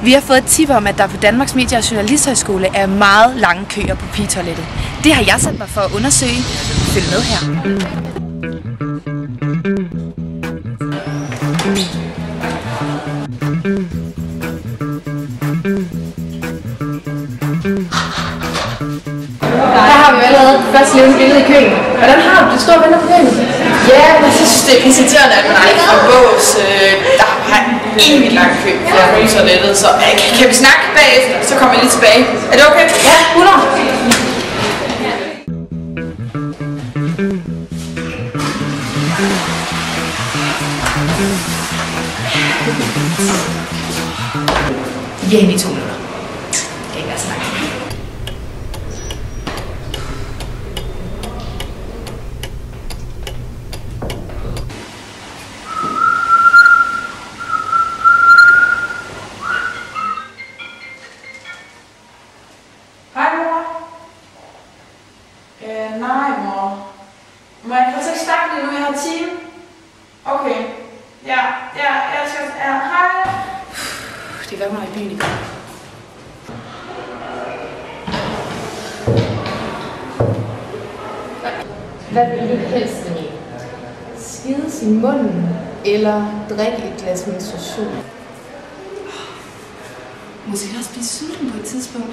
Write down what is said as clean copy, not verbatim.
Vi har fået et tip om, at der på Danmarks Medie- og Journalisthøjskole er meget lange køer på pigetoilettet. Det har jeg sat mig for at undersøge. Følg med her. Her har vi jo allerede det første levende billede i køen. Hvordan har du det? Står og venter på køen? Ja, men jeg synes, det er pisseirriterende, at man ikke får bås. Der har egentlig lang kø på toilettet, så kan vi snakke bagefter, så kommer jeg lige tilbage. Er det okay? Ja, 100. Vi er henne i 2 minutter. Det kan ikke være så langt. Hej mor. Nej mor. Må jeg faktisk ikke snakke lige nu, jeg har time? Okay. Ja, jeg skal... hej. Det var mig i byen i går. Hvad vil du helst, Emil? Skides i munden eller drikke et glas menstruation? Måske også blive sulten på et tidspunkt.